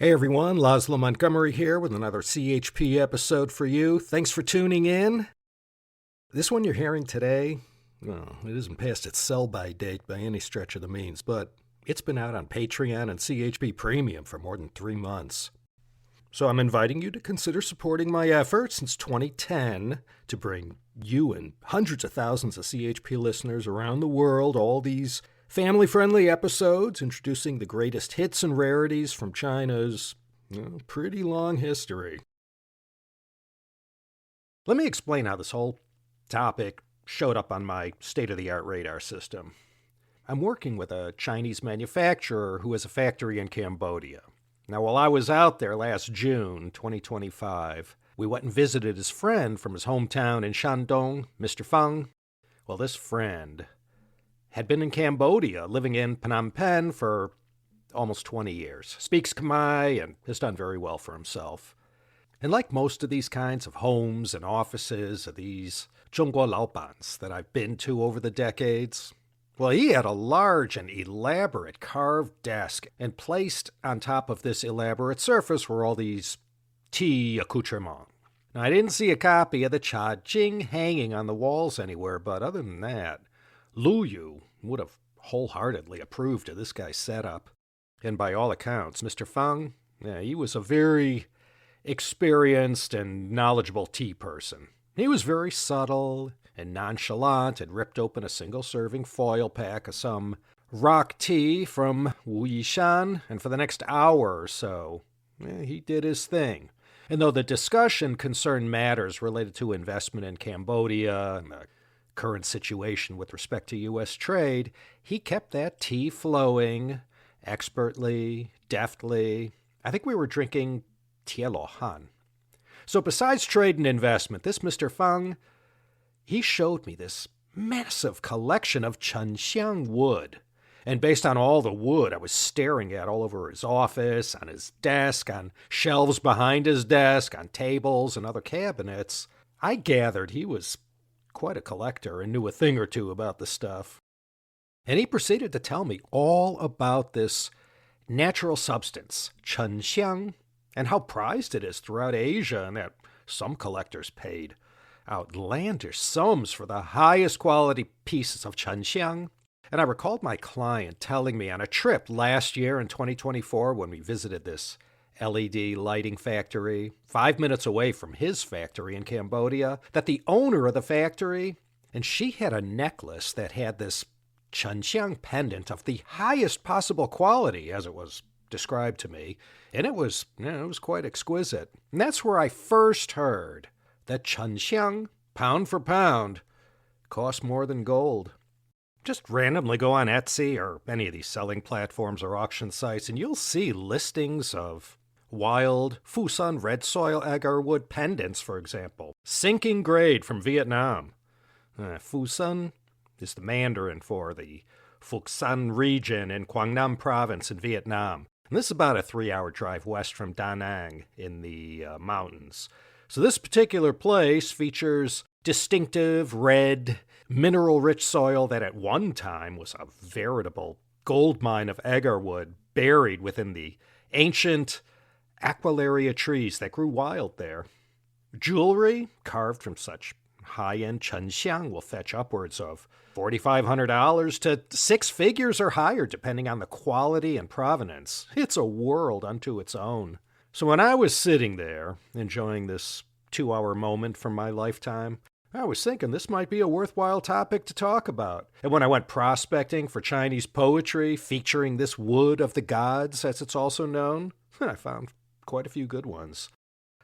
Hey everyone, Laszlo Montgomery here with another CHP episode for you. Thanks for tuning in. This one you're hearing today, well, it isn't past its sell-by date by any stretch of the means, but it's been out on Patreon and CHP Premium for more than 3 months. So I'm inviting you to consider supporting my effort since 2010 to bring you and hundreds of thousands of CHP listeners around the world all these family-friendly episodes introducing the greatest hits and rarities from China's pretty long history. Let me explain how this whole topic showed up on my state-of-the-art radar system. I'm working with a Chinese manufacturer who has a factory in Cambodia. Now, while I was out there last June 2025, we went and visited his friend from his hometown in Shandong, Mr. Feng. Well, this friend had been in Cambodia, living in Phnom Penh for almost 20 years, speaks Khmer, and has done very well for himself. And like most of these kinds of homes and offices of these Zhongguo Laobans that I've been to over the decades, well, he had a large and elaborate carved desk, and placed on top of this elaborate surface were all these tea accoutrements. Now, I didn't see a copy of the Cha Jing hanging on the walls anywhere, but other than that, Lu Yu would have wholeheartedly approved of this guy's setup. And by all accounts, Mr. Feng, he was a very experienced and knowledgeable tea person. He was very subtle and nonchalant and ripped open a single-serving foil pack of some rock tea from Wu Yishan, and for the next hour or so, he did his thing. And though the discussion concerned matters related to investment in Cambodia and the current situation with respect to U.S. trade, he kept that tea flowing expertly, deftly. I think we were drinking Tielo Han. So besides trade and investment, this Mr. Feng, he showed me this massive collection of Chenxiang wood. And based on all the wood I was staring at all over his office, on his desk, on shelves behind his desk, on tables and other cabinets, I gathered he was quite a collector and knew a thing or two about the stuff. And he proceeded to tell me all about this natural substance, Chenxiang, and how prized it is throughout Asia, and that some collectors paid outlandish sums for the highest quality pieces of Chenxiang. And I recalled my client telling me on a trip last year in 2024 when we visited this LED lighting factory 5 minutes away from his factory in Cambodia, that the owner of the factory, and she had a necklace that had this Chenxiang pendant of the highest possible quality, as it was described to me, and it was quite exquisite. And that's where I first heard that Chenxiang, pound for pound, cost more than gold. Just randomly go on Etsy or any of these selling platforms or auction sites, and you'll see listings of wild Fusun red soil agarwood pendants, for example. Sinking grade from Vietnam. Fusun is the Mandarin for the Phuoc Son region in Quang Nam province in Vietnam. And this is about a 3-hour drive west from Da Nang in the mountains. So this particular place features distinctive red, mineral-rich soil that at one time was a veritable gold mine of agarwood buried within the ancient Aquilaria trees that grew wild there. Jewelry carved from such high-end Chenxiang will fetch upwards of $4,500 to 6 figures or higher, depending on the quality and provenance. It's a world unto its own. So when I was sitting there, enjoying this 2-hour moment from my lifetime, I was thinking this might be a worthwhile topic to talk about. And when I went prospecting for Chinese poetry featuring this wood of the gods, as it's also known, I found quite a few good ones.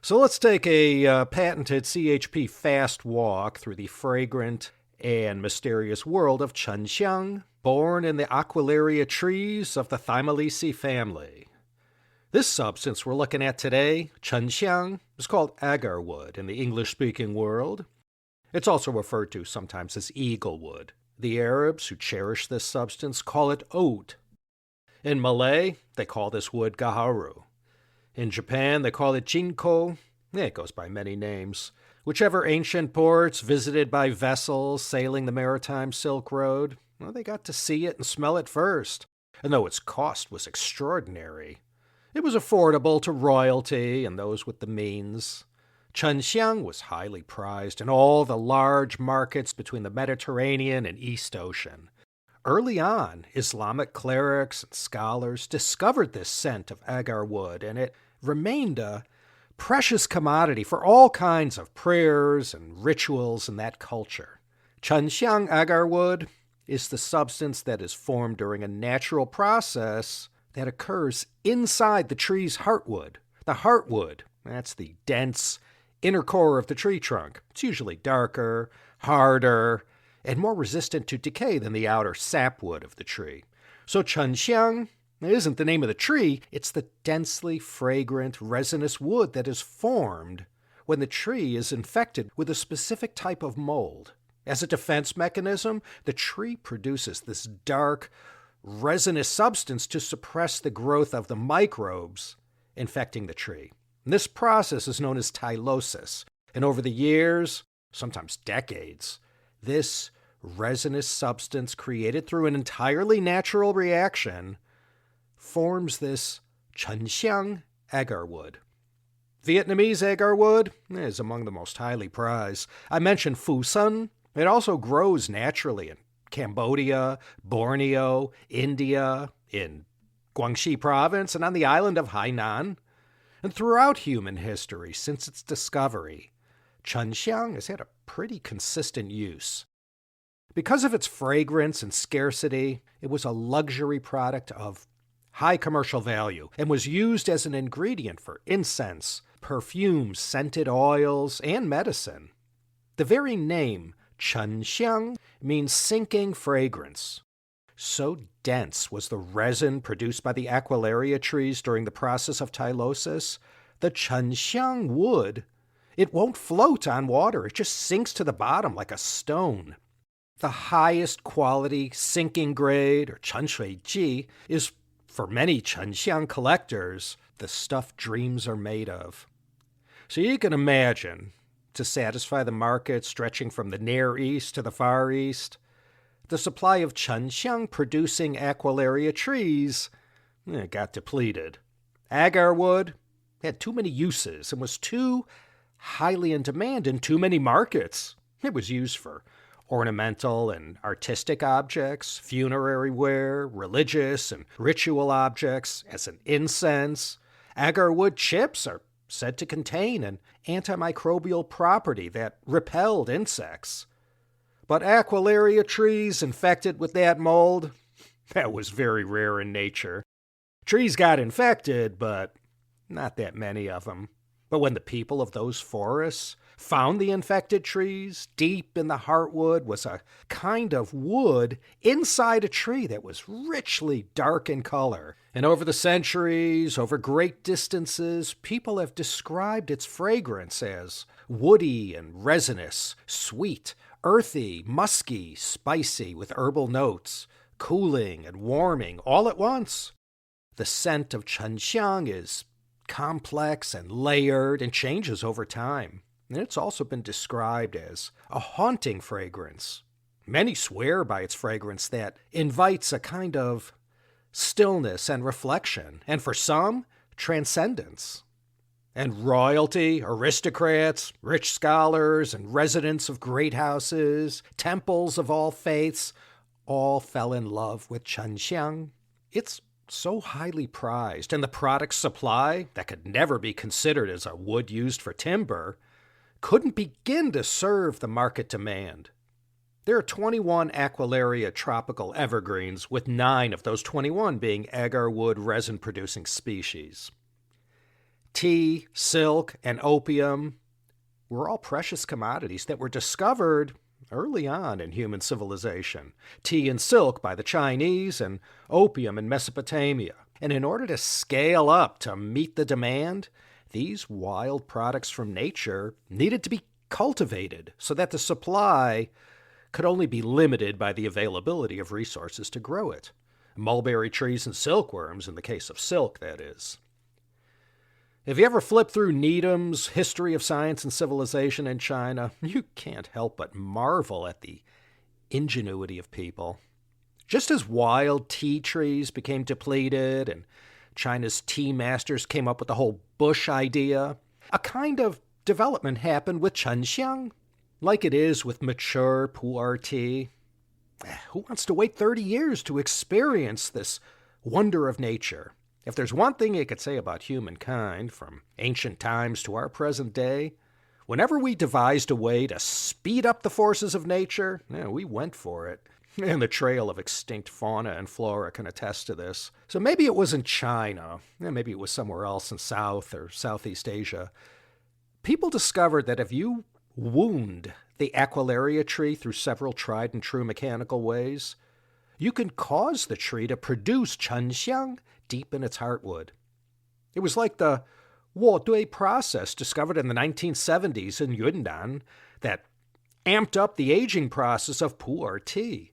So let's take a patented CHP fast walk through the fragrant and mysterious world of Chenxiang, born in the Aquilaria trees of the Thymelaceae family. This substance we're looking at today, Chenxiang, is called agarwood in the English-speaking world. It's also referred to sometimes as eaglewood. The Arabs who cherish this substance call it oud. In Malay, they call this wood gaharu. In Japan, they call it jinko. It goes by many names. Whichever ancient ports visited by vessels sailing the maritime Silk Road, well, they got to see it and smell it first. And though its cost was extraordinary, It was affordable to royalty and those with the means. Chenxiang was highly prized in all the large markets between the Mediterranean and East Ocean. Early on, Islamic clerics and scholars discovered this scent of agarwood, and it remained a precious commodity for all kinds of prayers and rituals in that culture. Chenxiang agarwood is the substance that is formed during a natural process that occurs inside the tree's heartwood. The heartwood, that's the dense inner core of the tree trunk. It's usually darker, harder, and more resistant to decay than the outer sapwood of the tree. So Chenxiang isn't the name of the tree, it's the densely fragrant resinous wood that is formed when the tree is infected with a specific type of mold. As a defense mechanism, the tree produces this dark, resinous substance to suppress the growth of the microbes infecting the tree. And this process is known as tylosis, and over the years, sometimes decades, this resinous substance created through an entirely natural reaction forms this Chenxiang agarwood. Vietnamese agarwood is among the most highly prized. I mentioned Fusun. It also grows naturally in Cambodia, Borneo, India, in Guangxi province, and on the island of Hainan. And throughout human history, since its discovery, Chenxiang has had a pretty consistent use. Because of its fragrance and scarcity, it was a luxury product of high commercial value and was used as an ingredient for incense, perfumes, scented oils, and medicine. The very name, Chenxiang, means sinking fragrance. So dense was the resin produced by the Aquilaria trees during the process of tylosis, the Chenxiang wood, it won't float on water. It just sinks to the bottom like a stone. The highest quality sinking grade, or 沉水剂, is, for many Chenxiang collectors, the stuff dreams are made of. So you can imagine, to satisfy the market stretching from the Near East to the Far East, the supply of Chenxiang producing Aquilaria trees got depleted. Agarwood had too many uses and was too highly in demand in too many markets. It was used for ornamental and artistic objects, funerary ware, religious and ritual objects, as an incense. Agarwood chips are said to contain an antimicrobial property that repelled insects. But Aquilaria trees infected with that mold, that was very rare in nature. Trees got infected, but not that many of them. But when the people of those forests found the infected trees, deep in the heartwood was a kind of wood inside a tree that was richly dark in color. And over the centuries, over great distances, people have described its fragrance as woody and resinous, sweet, earthy, musky, spicy with herbal notes, cooling and warming all at once. The scent of Chenxiang is complex and layered and changes over time. And it's also been described as a haunting fragrance. Many swear by its fragrance that invites a kind of stillness and reflection, and for some, transcendence. And royalty, aristocrats, rich scholars, and residents of great houses, temples of all faiths, all fell in love with Chenxiang. It's so highly prized, and the product supply, that could never be considered as a wood used for timber, couldn't begin to serve the market demand. There are 21 Aquilaria tropical evergreens, with 9 of those 21 being agarwood resin-producing species. Tea, silk, and opium were all precious commodities that were discovered early on in human civilization. Tea and silk by the Chinese, and opium in Mesopotamia. And in order to scale up to meet the demand, these wild products from nature needed to be cultivated so that the supply could only be limited by the availability of resources to grow it. Mulberry trees and silkworms, in the case of silk, that is. If you ever flip through Needham's History of Science and Civilization in China, you can't help but marvel at the ingenuity of people. Just as wild tea trees became depleted and China's tea masters came up with the whole bush idea. A kind of development happened with Chenxiang, like it is with mature pu'er tea. Who wants to wait 30 years to experience this wonder of nature? If there's one thing you could say about humankind, from ancient times to our present day, whenever we devised a way to speed up the forces of nature, we went for it. And the trail of extinct fauna and flora can attest to this. So maybe it wasn't China, maybe it was somewhere else in South or Southeast Asia. People discovered that if you wound the Aquilaria tree through several tried and true mechanical ways, you can cause the tree to produce Chenxiang deep in its heartwood. It was like the Wǒdui process discovered in the 1970s in Yunnan that amped up the aging process of pu'er tea.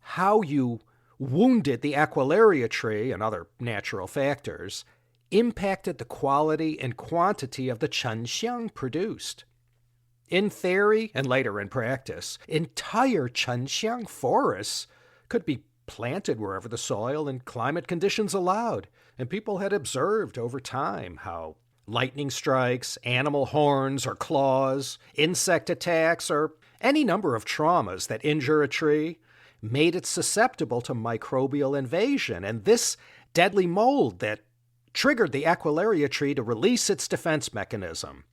How you wounded the Aquilaria tree and other natural factors impacted the quality and quantity of the Chenxiang produced. In theory, and later in practice, entire Chenxiang forests could be planted wherever the soil and climate conditions allowed, and people had observed over time how lightning strikes, animal horns or claws, insect attacks, or any number of traumas that injure a tree made it susceptible to microbial invasion, and this deadly mold that triggered the Aquilaria tree to release its defense mechanism.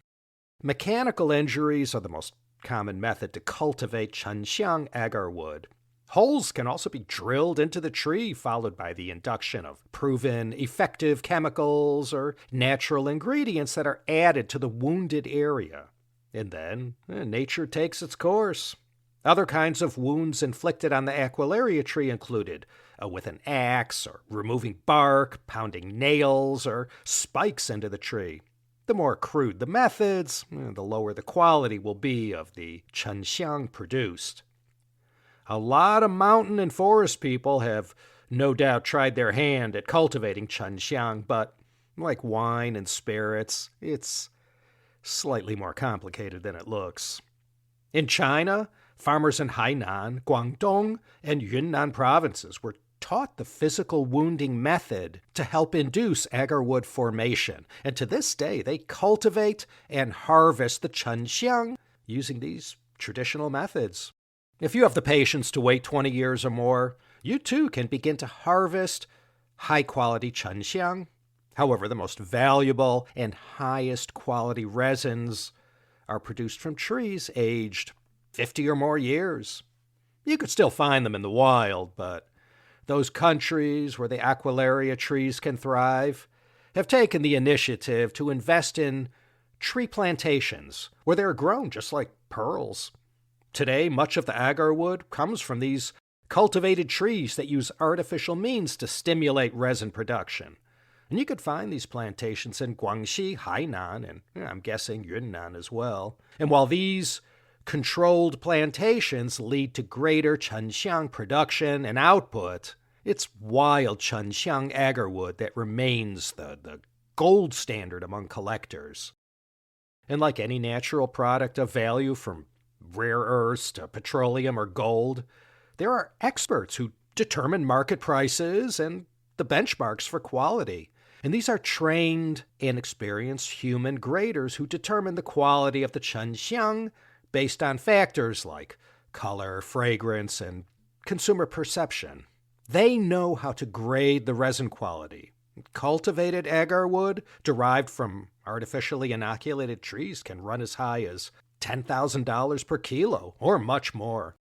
Mechanical injuries are the most common method to cultivate Chenxiang agarwood. Holes can also be drilled into the tree, followed by the induction of proven effective chemicals or natural ingredients that are added to the wounded area. And then nature takes its course. Other kinds of wounds inflicted on the Aquilaria tree included with an axe, or removing bark, pounding nails, or spikes into the tree. The more crude the methods, the lower the quality will be of the Chenxiang produced. A lot of mountain and forest people have no doubt tried their hand at cultivating Chenxiang, but like wine and spirits, it's slightly more complicated than it looks. In China, farmers in Hainan, Guangdong, and Yunnan provinces were taught the physical wounding method to help induce agarwood formation, and to this day they cultivate and harvest the Chenxiang using these traditional methods. If you have the patience to wait 20 years or more, you too can begin to harvest high-quality Chenxiang. However, the most valuable and highest quality resins are produced from trees aged 50 or more years. You could still find them in the wild, but those countries where the Aquilaria trees can thrive have taken the initiative to invest in tree plantations where they are grown just like pearls. Today, much of the agarwood comes from these cultivated trees that use artificial means to stimulate resin production. And you could find these plantations in Guangxi, Hainan, and I'm guessing Yunnan as well. And while these controlled plantations lead to greater Chenxiang production and output, it's wild Chenxiang agarwood that remains the gold standard among collectors. And like any natural product of value, from rare earths to petroleum or gold, there are experts who determine market prices and the benchmarks for quality. And these are trained and experienced human graders who determine the quality of the Chenxiang based on factors like color, fragrance, and consumer perception. They know how to grade the resin quality. Cultivated agarwood derived from artificially inoculated trees can run as high as $10,000 per kilo, or much more.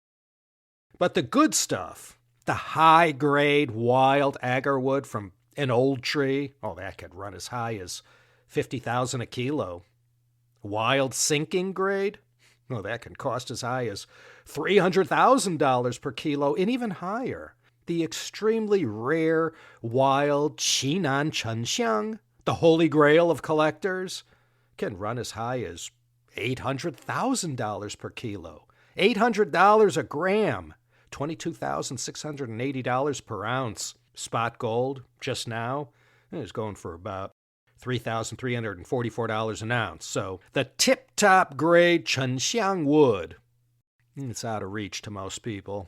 But the good stuff, the high-grade wild agarwood from an old tree, that could run as high as $50,000 a kilo. Wild sinking grade, that can cost as high as $300,000 per kilo, and even higher. The extremely rare wild Qinan Chenxiang, the holy grail of collectors, can run as high as $800,000 per kilo. $800 a gram, $22,680 per ounce. Spot gold, just now, is going for about $3,344 an ounce. So the tip-top grade Chenxiang wood, it's out of reach to most people.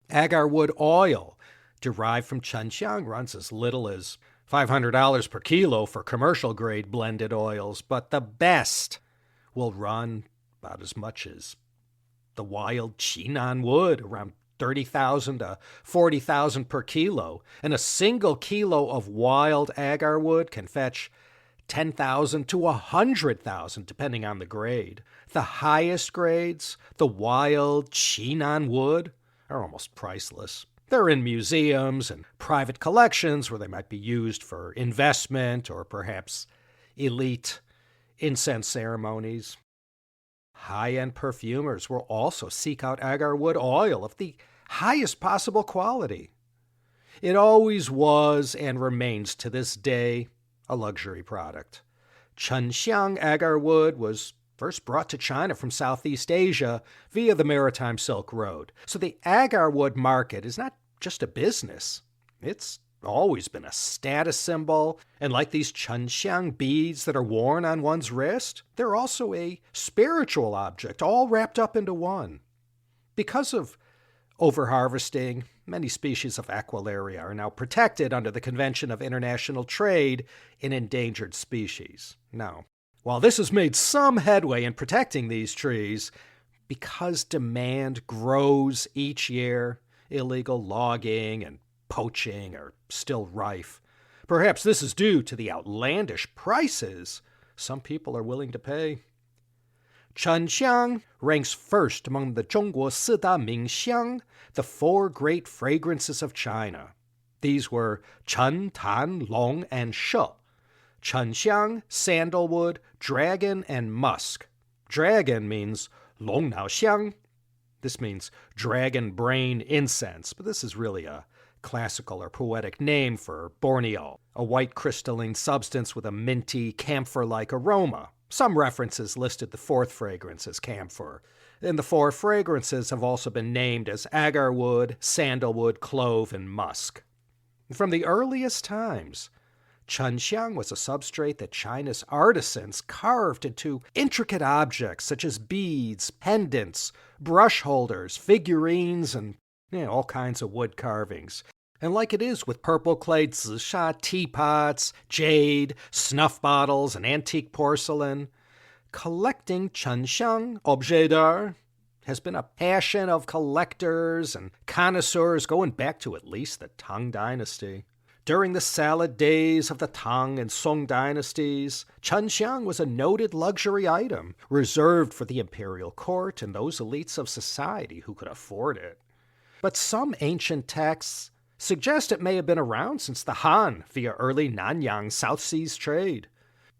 Agarwood oil, derived from Chenxiang runs as little as $500 per kilo for commercial-grade blended oils, but the best will run about as much as the wild Qīnān wood, around 30,000 to 40,000 per kilo. And a single kilo of wild agarwood can fetch 10,000 to 100,000, depending on the grade. The highest grades, the wild Qīnān wood, are almost priceless. They're in museums and private collections where they might be used for investment or perhaps elite incense ceremonies. High-end perfumers will also seek out agarwood oil of the highest possible quality. It always was and remains to this day a luxury product. Chenxiang agarwood was first brought to China from Southeast Asia via the Maritime Silk Road. So the agarwood market is not just a business. It's always been a status symbol, and like these Chenxiang beads that are worn on one's wrist, they're also a spiritual object, all wrapped up into one. Because of overharvesting, many species of Aquilaria are now protected under the Convention of International Trade in Endangered Species. Now, while this has made some headway in protecting these trees, because demand grows each year, illegal logging and poaching are still rife. Perhaps this is due to the outlandish prices some people are willing to pay. Chenxiang ranks first among the Zhongguo Sida Mingxiang, the four great fragrances of China. These were Chen, Tan, Long, and She. Chenxiang, sandalwood, dragon, and musk. Dragon means Long Nao Xiang. This means dragon brain incense, but this is really a classical or poetic name for Borneo, a white crystalline substance with a minty, camphor-like aroma. Some references listed the fourth fragrance as camphor, and the four fragrances have also been named as agarwood, sandalwood, clove, and musk. From the earliest times, Chenxiang was a substrate that China's artisans carved into intricate objects such as beads, pendants, brush holders, figurines, and all kinds of wood carvings. And like it is with purple clay zisha teapots, jade, snuff bottles, and antique porcelain, collecting Chenxiang objets d'art has been a passion of collectors and connoisseurs going back to at least the Tang Dynasty. During the salad days of the Tang and Song dynasties, Chenxiang was a noted luxury item, reserved for the imperial court and those elites of society who could afford it. But some ancient texts suggest it may have been around since the Han via early Nanyang South Seas trade.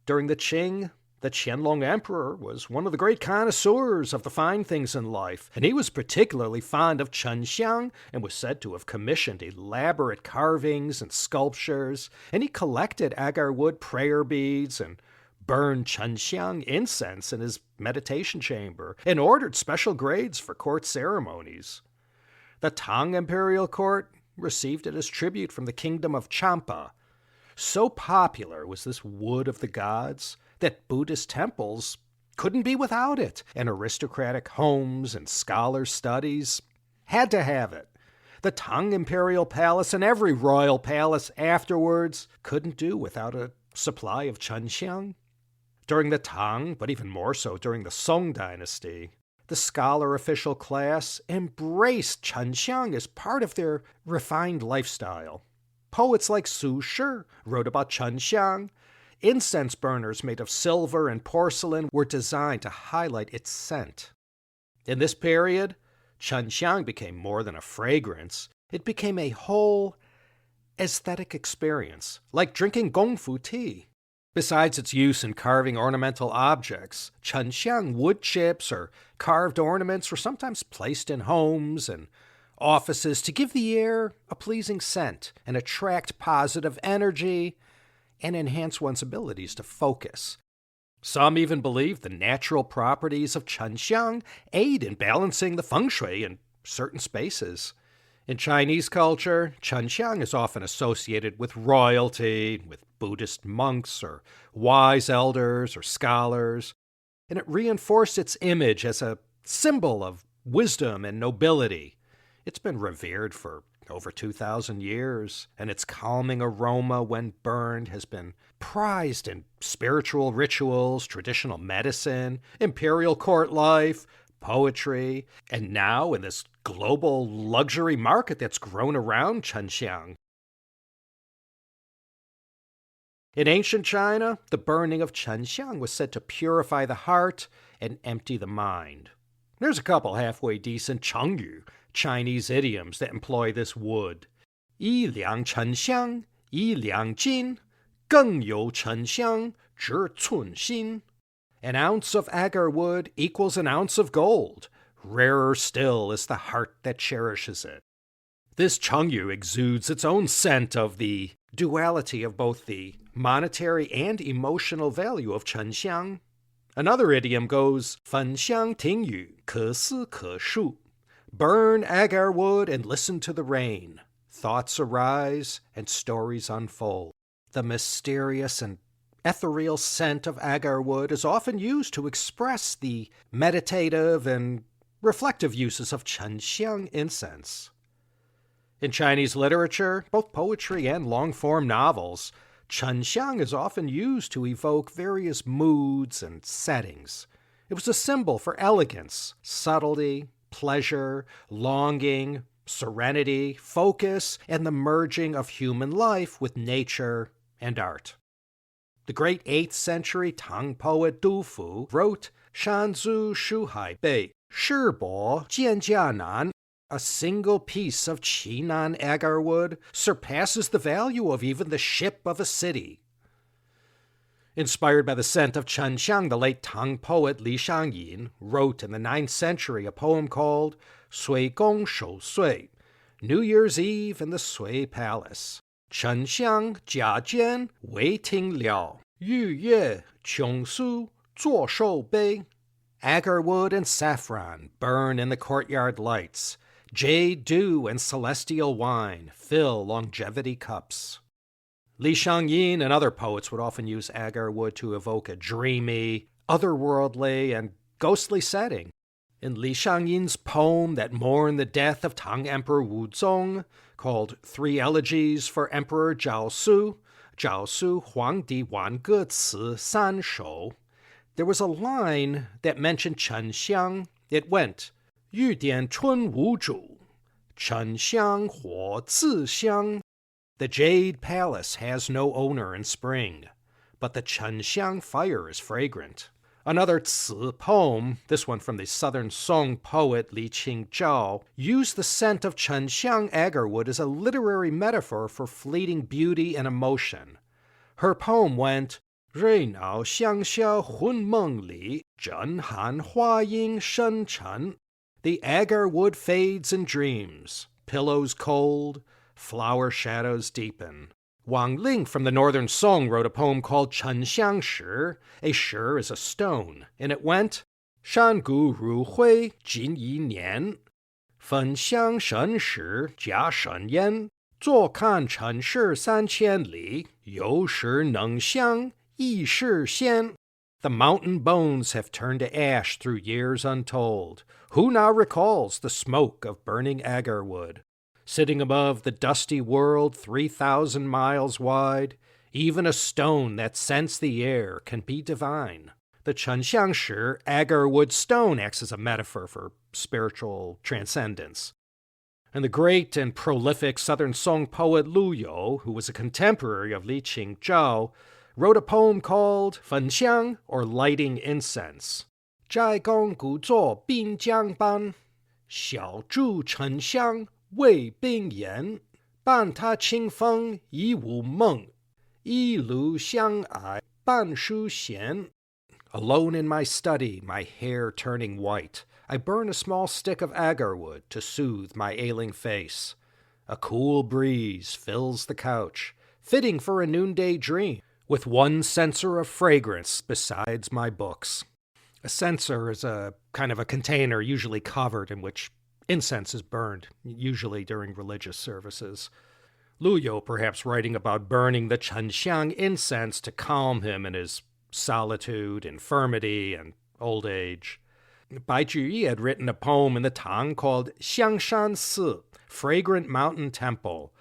During the Qing, the Qianlong Emperor was one of the great connoisseurs of the fine things in life, and he was particularly fond of Chenxiang and was said to have commissioned elaborate carvings and sculptures, and he collected agarwood prayer beads and burned Chenxiang incense in his meditation chamber and ordered special grades for court ceremonies. The Tang imperial court received it as tribute from the kingdom of Champa. So popular was this wood of the gods that Buddhist temples couldn't be without it, and aristocratic homes and scholars' studies had to have it. The Tang imperial palace and every royal palace afterwards couldn't do without a supply of Chenxiang. During the Tang, but even more so during the Song dynasty, the scholar official class embraced Chenxiang as part of their refined lifestyle. Poets like Su Shi wrote about Chenxiang. Incense burners made of silver and porcelain were designed to highlight its scent. In this period, Chenxiang became more than a fragrance. It became a whole aesthetic experience, like drinking gongfu tea. Besides its use in carving ornamental objects, Chenxiang wood chips or carved ornaments were sometimes placed in homes and offices to give the air a pleasing scent and attract positive energy and enhance one's abilities to focus. Some even believe the natural properties of Chenxiang aid in balancing the feng shui in certain spaces. In Chinese culture, Chenxiang is often associated with royalty, with Buddhist monks or wise elders or scholars, and it reinforced its image as a symbol of wisdom and nobility. It's been revered for over 2,000 years, and its calming aroma when burned has been prized in spiritual rituals, traditional medicine, imperial court life, poetry, and now in this global luxury market that's grown around Chenxiang. In ancient China, the burning of Chenxiang was said to purify the heart and empty the mind. There's a couple halfway decent chengyu, Chinese idioms that employ this wood. 一两沉香, 一两金, 更有沉香, 值寸心. An ounce of agarwood equals an ounce of gold. Rarer still is the heart that cherishes it. This chengyu exudes its own scent of the duality of both the monetary and emotional value of Chenxiang. Another idiom goes, 焚香听雨,可思可述. Burn agarwood and listen to the rain. Thoughts arise and stories unfold. The mysterious and ethereal scent of agarwood is often used to express the meditative and reflective uses of Chenxiang incense. In Chinese literature, both poetry and long-form novels, Chenxiang is often used to evoke various moods and settings. It was a symbol for elegance, subtlety, pleasure, longing, serenity, focus, and the merging of human life with nature and art. The great 8th century Tang poet Du Fu wrote, 山租书海贝,世伯见价难. A single piece of Qinan agarwood surpasses the value of even the ship of a city. Inspired by the scent of Chenxiang, the late Tang poet Li Shangyin wrote in the 9th century a poem called 水宫守岁, New Year's Eve in the Sui Palace. 丞相甲间为听了, 玉叶琼书作寿杯. Agarwood and saffron burn in the courtyard lights. Jade dew and celestial wine fill longevity cups. Li Shangyin and other poets would often use agarwood to evoke a dreamy, otherworldly, and ghostly setting. In Li Shangyin's poem that mourned the death of Tang Emperor Wuzong, called Three Elegies for Emperor Jiaosu, Jiaosu Huangdi Wange Ci San Shou, there was a line that mentioned Chenxiang. It went, 玉点春无主, Chenxiang huo zi xiang. The Jade Palace has no owner in spring, but the Chenxiang fire is fragrant. Another Ci poem, this one from the southern Song poet Li Qingzhao, used the scent of Chenxiang agarwood as a literary metaphor for fleeting beauty and emotion. Her poem went, 瑞脑香消魂梦里, 震撼花音深沉. The agarwood fades in dreams, pillows cold, flower shadows deepen. Wang Ling from the northern Song wrote a poem called Chenxiang Shi. A shi is a stone, and it went, 山谷如灰仅一年, 焚香神石加神烟, 坐看尘世3000里, 有时能香一世仙. The mountain bones have turned to ash through years untold. Who now recalls the smoke of burning agarwood? Sitting above the dusty world 3,000 miles wide, even a stone that scents the air can be divine. The Chenxiang Shi agarwood stone acts as a metaphor for spiritual transcendence. And the great and prolific Southern Song poet Lu You, who was a contemporary of Li Qingzhao, wrote a poem called 焚香, or lighting incense. 斋宫古作滨江般, 小筑沉香为冰岩, 伴他清风一午梦, 一炉香霭半书闲. Alone in my study, my hair turning white, I burn a small stick of agarwood to soothe my ailing face. A cool breeze fills the couch, fitting for a noonday dream, with one censer of fragrance besides my books. A censer is a kind of a container usually covered in which incense is burned, usually during religious services. Lu You perhaps writing about burning the Chenxiang incense to calm him in his solitude, infirmity, and old age. Bai Juyi had written a poem in the Tang called Xiangshan Si, Fragrant Mountain Temple.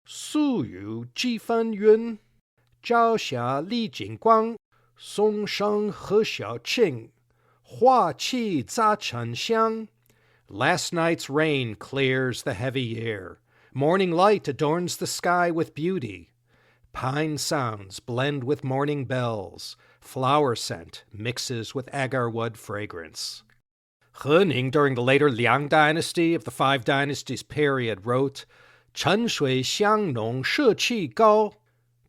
Su yu ji fen yun, zhao xia li jing guang, song sheng he xiao qing, hua qi za Chenxiang. Last night's rain clears the heavy air. Morning light adorns the sky with beauty. Pine sounds blend with morning bells. Flower scent mixes with agarwood fragrance. He Ning, during the later Liang dynasty of the Five Dynasties period, wrote, 沉水香浓社气高，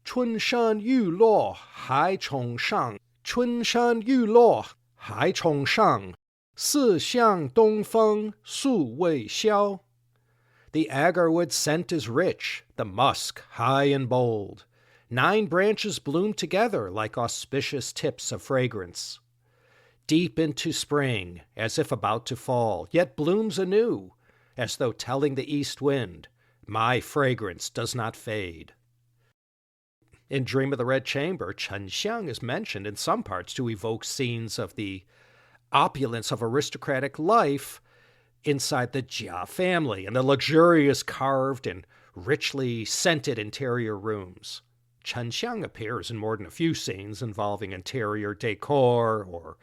春山玉落海冲上，春山玉落海冲上，四向东风素未消. The agarwood scent is rich, the musk high and bold. 9 branches bloom together like auspicious tips of fragrance. Deep into spring, as if about to fall, yet blooms anew, as though telling the east wind, my fragrance does not fade. In Dream of the Red Chamber, Chenxiang is mentioned in some parts to evoke scenes of the opulence of aristocratic life inside the Jia family and the luxurious carved and richly scented interior rooms. Chenxiang appears in more than a few scenes involving interior decor or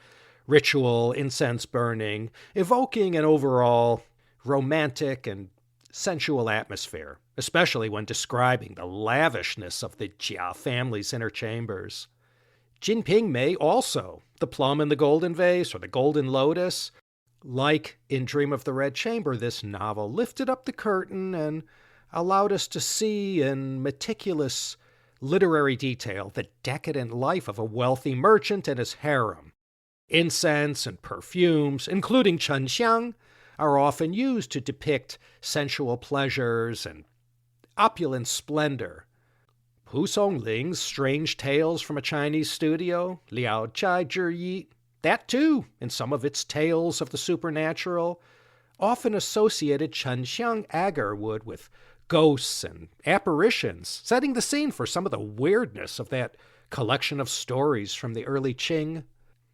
ritual incense burning, evoking an overall romantic and sensual atmosphere, especially when describing the lavishness of the Jia family's inner chambers. Jinping Mei also, the plum in the golden vase or the golden lotus. Like in Dream of the Red Chamber, this novel lifted up the curtain and allowed us to see in meticulous literary detail the decadent life of a wealthy merchant and his harem. Incense and perfumes, including Chenxiang, are often used to depict sensual pleasures and opulent splendor. Pu Songling's Strange Tales from a Chinese Studio, Liao Chai Zhi, that too, in some of its tales of the supernatural, often associated Chenxiang agarwood with ghosts and apparitions, setting the scene for some of the weirdness of that collection of stories from the early Qing.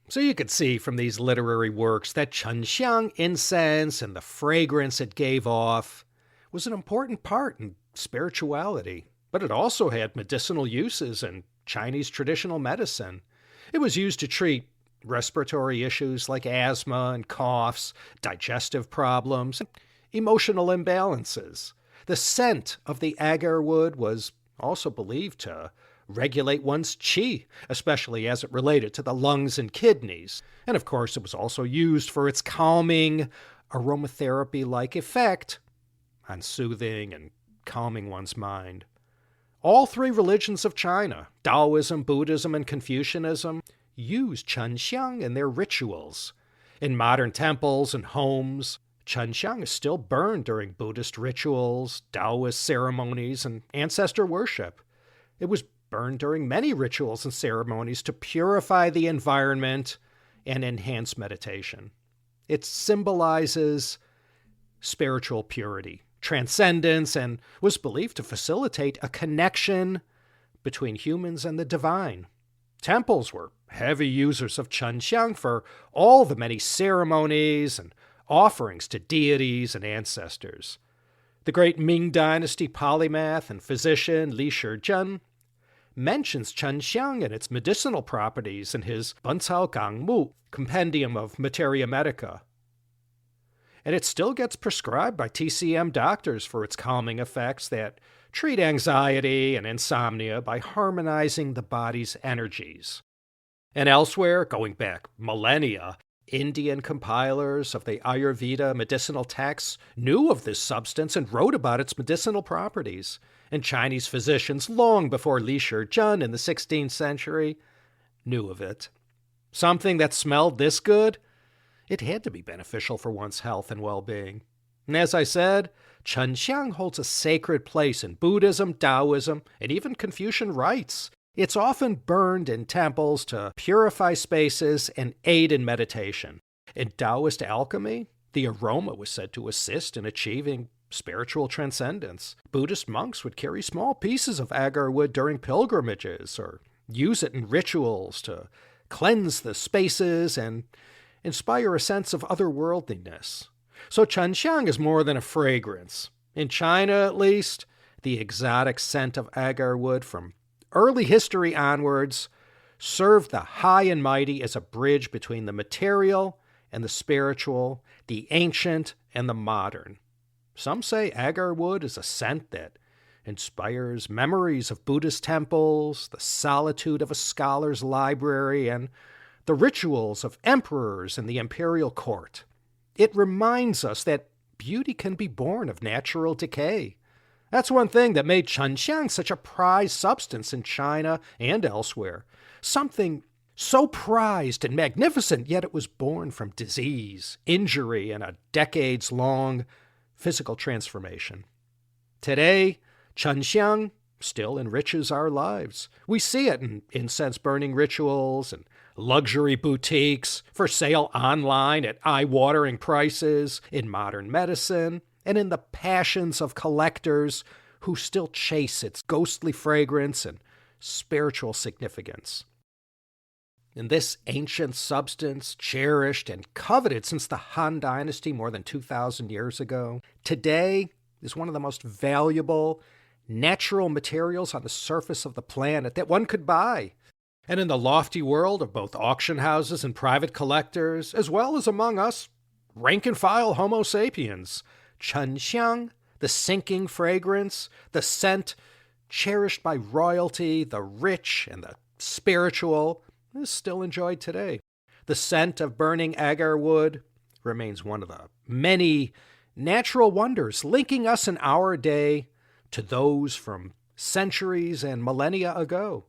So you could see from these literary works that Chenxiang incense and the fragrance it gave off was an important part in spirituality, but it also had medicinal uses in Chinese traditional medicine. It was used to treat respiratory issues like asthma and coughs, digestive problems, and emotional imbalances. The scent of the agarwood was also believed to regulate one's qi, especially as it related to the lungs and kidneys. And of course, it was also used for its calming, aromatherapy-like effect on soothing and calming one's mind. All 3 religions of China, Taoism, Buddhism, and Confucianism, use Chenxiang in their rituals. In modern temples and homes, Chenxiang is still burned during Buddhist rituals, Taoist ceremonies, and ancestor worship. It was burned during many rituals and ceremonies to purify the environment and enhance meditation. It symbolizes spiritual purity, transcendence, and was believed to facilitate a connection between humans and the divine. Temples were heavy users of Chenxiang for all the many ceremonies and offerings to deities and ancestors. The great Ming Dynasty polymath and physician Li Shizhen mentions Chenxiang and its medicinal properties in his Bencao Gangmu, Compendium of Materia Medica. And it still gets prescribed by TCM doctors for its calming effects that treat anxiety and insomnia by harmonizing the body's energies. And elsewhere, going back millennia, Indian compilers of the Ayurveda medicinal texts knew of this substance and wrote about its medicinal properties. And Chinese physicians, long before Li Shizhen in the 16th century, knew of it. Something that smelled this good? It had to be beneficial for one's health and well-being. And as I said, Chenxiang holds a sacred place in Buddhism, Taoism, and even Confucian rites. It's often burned in temples to purify spaces and aid in meditation. In Taoist alchemy, the aroma was said to assist in achieving spiritual transcendence. Buddhist monks would carry small pieces of agarwood during pilgrimages or use it in rituals to cleanse the spaces and inspire a sense of otherworldliness. So Chenxiang is more than a fragrance. In China, at least, the exotic scent of agarwood from early history onwards served the high and mighty as a bridge between the material and the spiritual, the ancient and the modern. Some say agarwood is a scent that inspires memories of Buddhist temples, the solitude of a scholar's library, and the rituals of emperors in the imperial court. It reminds us that beauty can be born of natural decay. That's one thing that made Chenxiang such a prized substance in China and elsewhere. Something so prized and magnificent, yet it was born from disease, injury, and a decades-long physical transformation. Today, Chenxiang still enriches our lives. We see it in incense-burning rituals and luxury boutiques, for sale online at eye-watering prices, in modern medicine, and in the passions of collectors who still chase its ghostly fragrance and spiritual significance. And this ancient substance, cherished and coveted since the Han Dynasty more than 2,000 years ago, today is one of the most valuable natural materials on the surface of the planet that one could buy. And in the lofty world of both auction houses and private collectors, as well as among us rank-and-file Homo sapiens, Chenxiang, the sinking fragrance, the scent cherished by royalty, the rich and the spiritual, is still enjoyed today. The scent of burning agarwood remains one of the many natural wonders linking us in our day to those from centuries and millennia ago.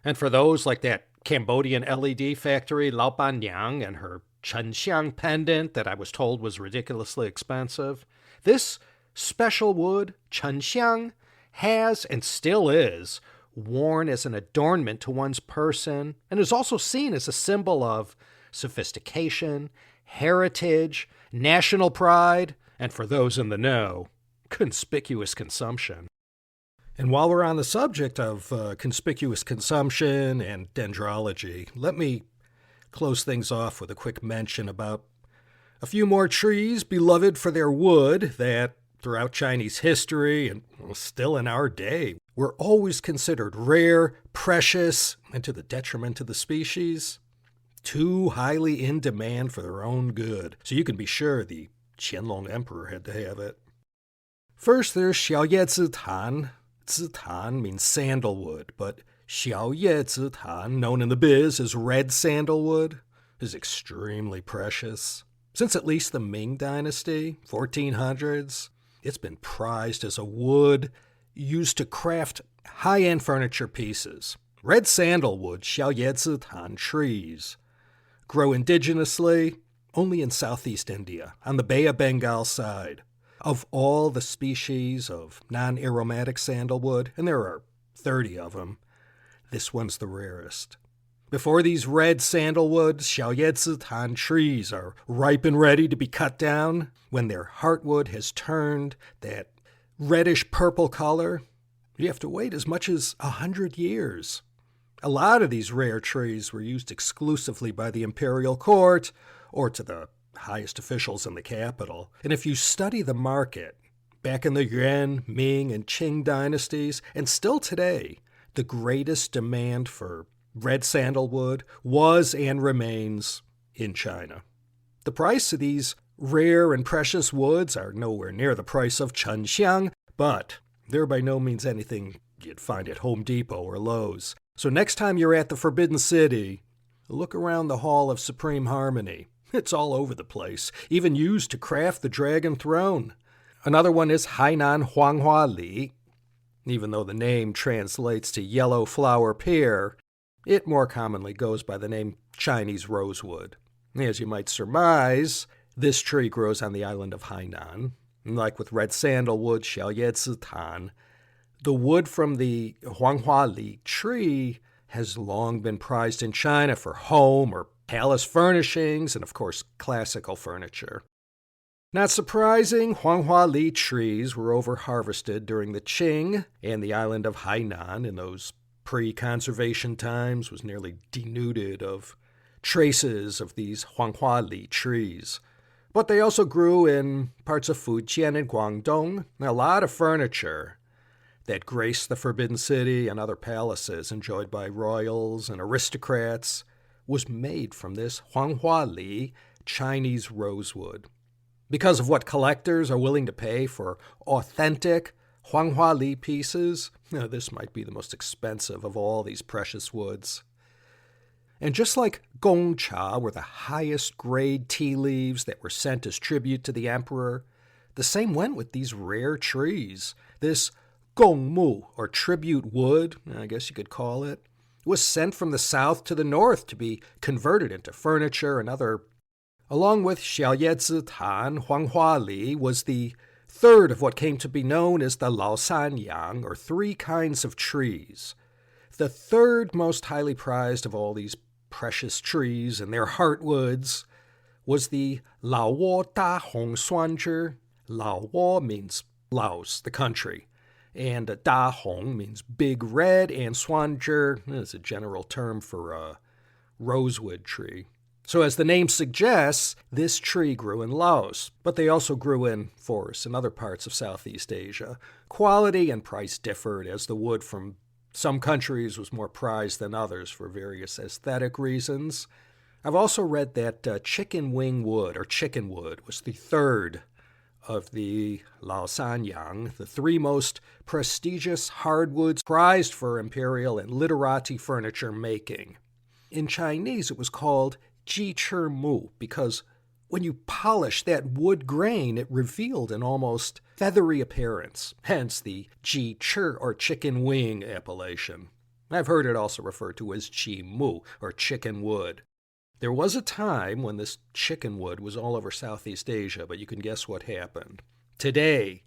And for those like that Cambodian LED factory Laopanyang and her Chenxiang pendant that I was told was ridiculously expensive, this special wood, Chenxiang, has and still is worn as an adornment to one's person and is also seen as a symbol of sophistication, heritage, national pride, and for those in the know, conspicuous consumption. And while we're on the subject of conspicuous consumption and dendrology, let me close things off with a quick mention about a few more trees beloved for their wood that, throughout Chinese history and still in our day, were always considered rare, precious, and to the detriment of the species, too highly in demand for their own good. So you can be sure the Qianlong Emperor had to have it. First, there's Xiǎoyè Zǐtán. Zǐtán means sandalwood, but Xiǎoyè Zǐtán, known in the biz as red sandalwood, is extremely precious. Since at least the Ming Dynasty, 1400s, it's been prized as a wood used to craft high-end furniture pieces. Red sandalwood, Xiǎoyè Zǐtán trees, grow indigenously only in southeast India, on the Bay of Bengal side. Of all the species of non-aromatic sandalwood, and there are 30 of them, this one's the rarest. Before these red sandalwood, Xiǎoyè Zǐtán trees are ripe and ready to be cut down, when their heartwood has turned that reddish-purple color, you have to wait as much as 100 years. A lot of these rare trees were used exclusively by the imperial court or to the highest officials in the capital. And if you study the market, back in the Yuan, Ming, and Qing dynasties, and still today, the greatest demand for red sandalwood was and remains in China. The price of these rare and precious woods are nowhere near the price of Chenxiang, but they're by no means anything you'd find at Home Depot or Lowe's. So next time you're at the Forbidden City, look around the Hall of Supreme Harmony. It's all over the place, even used to craft the Dragon Throne. Another one is Hǎinán Huánghuālí. Even though the name translates to yellow flower pear, it more commonly goes by the name Chinese rosewood. As you might surmise, this tree grows on the island of Hainan. Like with red sandalwood, Xiǎoyè Zǐtán, the wood from the Huánghuālí tree has long been prized in China for home or palace furnishings and, of course, classical furniture. Not surprising, Huánghuālí trees were over-harvested during the Qing, and the island of Hainan in those pre-conservation times was nearly denuded of traces of these Huánghuālí trees. But they also grew in parts of Fujian and Guangdong. A lot of furniture that graced the Forbidden City and other palaces enjoyed by royals and aristocrats was made from this Huánghuālí Chinese rosewood. Because of what collectors are willing to pay for authentic Huánghuālí pieces, this might be the most expensive of all these precious woods. And just like gongcha were the highest grade tea leaves that were sent as tribute to the emperor, the same went with these rare trees. This gongmu, or tribute wood, I guess you could call it, was sent from the south to the north to be converted into furniture and other. Along with Xiǎoyè Zǐtán, Huánghuālí was the third of what came to be known as the Laosanyang, or three kinds of trees. The third most highly prized of all these precious trees and their heartwoods was the Lǎowō Dàhóng Suānzhī. Lǎowō means Laos, the country, and Dàhóng means big red, and Suānzhī is a general term for a rosewood tree. So as the name suggests, this tree grew in Laos, but they also grew in forests in other parts of Southeast Asia. Quality and price differed as the wood from some countries was more prized than others for various aesthetic reasons. I've also read that chicken wing wood, or chicken wood, was the third of the Laosanyang, the three most prestigious hardwoods prized for imperial and literati furniture making. In Chinese, it was called Jīchìmù because when you polished that wood grain, it revealed an almost feathery appearance, hence the Jīchì, or chicken wing, appellation. I've heard it also referred to as Jīmu, or chicken wood. There was a time when this chicken wood was all over Southeast Asia, but you can guess what happened. Today,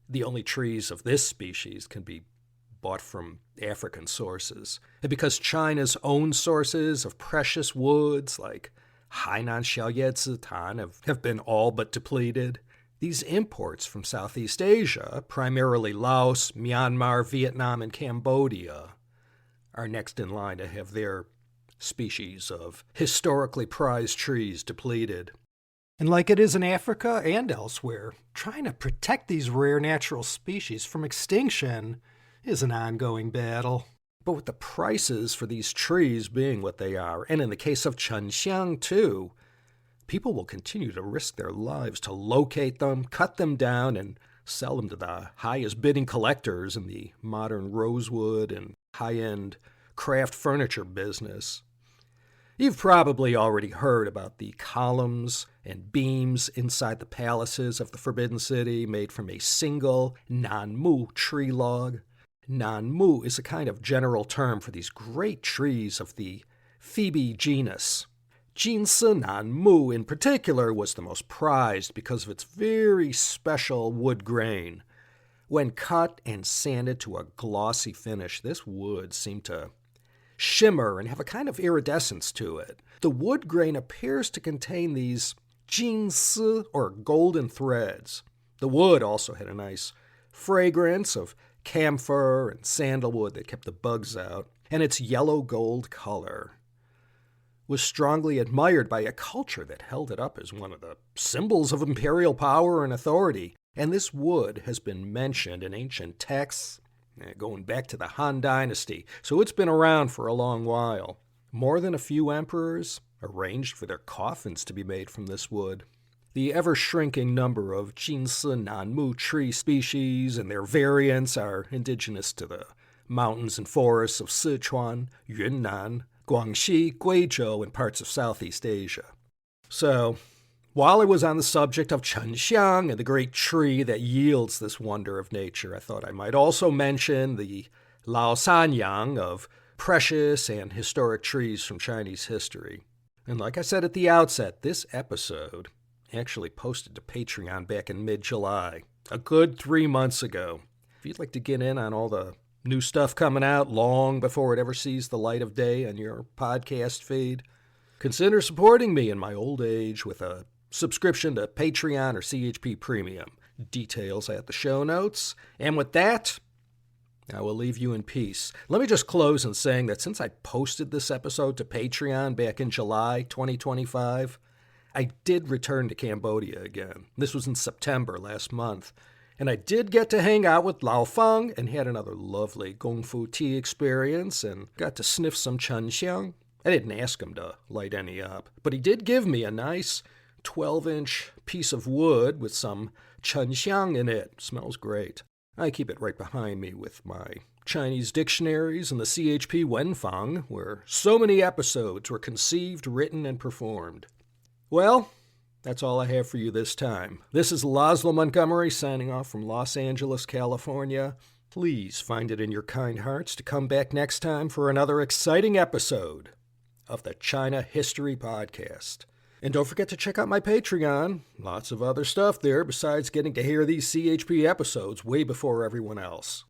the only trees of this species can be bought from African sources. And because China's own sources of precious woods, like Hainan Xiǎoyè Zǐtán, have been all but depleted, these imports from Southeast Asia, primarily Laos, Myanmar, Vietnam, and Cambodia, are next in line to have their species of historically prized trees depleted. And like it is in Africa and elsewhere, trying to protect these rare natural species from extinction is an ongoing battle. But with the prices for these trees being what they are, and in the case of Chenxiang too, people will continue to risk their lives to locate them, cut them down, and sell them to the highest bidding collectors in the modern rosewood and high-end craft furniture business. You've probably already heard about the columns and beams inside the palaces of the Forbidden City made from a single Nánmù tree log. Nánmù is a kind of general term for these great trees of the Phoebe genus. Jīnsī Nánmù in particular was the most prized because of its very special wood grain. When cut and sanded to a glossy finish, this wood seemed to shimmer and have a kind of iridescence to it. The wood grain appears to contain these jīnsī, or golden threads. The wood also had a nice fragrance of camphor and sandalwood that kept the bugs out, and its yellow-gold color was strongly admired by a culture that held it up as one of the symbols of imperial power and authority. And this wood has been mentioned in ancient texts going back to the Han Dynasty, so it's been around for a long while. More than a few emperors arranged for their coffins to be made from this wood. The ever-shrinking number of Jīnsī Nánmù tree species and their variants are indigenous to the mountains and forests of Sichuan, Yunnan, Guangxi, Guizhou, and parts of Southeast Asia. So, while I was on the subject of Chenxiang and the great tree that yields this wonder of nature, I thought I might also mention the Laosanyang of precious and historic trees from Chinese history. And like I said at the outset, this episode actually posted to Patreon back in mid-July, a good 3 months ago. If you'd like to get in on all the new stuff coming out long before it ever sees the light of day on your podcast feed, consider supporting me in my old age with a subscription to Patreon or CHP Premium. Details at the show notes. And with that, I will leave you in peace. Let me just close in saying that since I posted this episode to Patreon back in July 2025, I did return to Cambodia again. This was in September last month. And I did get to hang out with Lao Feng and had another lovely Kung Fu tea experience and got to sniff some Chenxiang. I didn't ask him to light any up, but he did give me a nice 12-inch piece of wood with some Chenxiang in it. Smells great. I keep it right behind me with my Chinese dictionaries and the CHP Wenfeng, where so many episodes were conceived, written, and performed. Well, that's all I have for you this time. This is Laszlo Montgomery signing off from Los Angeles, California. Please find it in your kind hearts to come back next time for another exciting episode of the China History Podcast. And don't forget to check out my Patreon. Lots of other stuff there besides getting to hear these CHP episodes way before everyone else.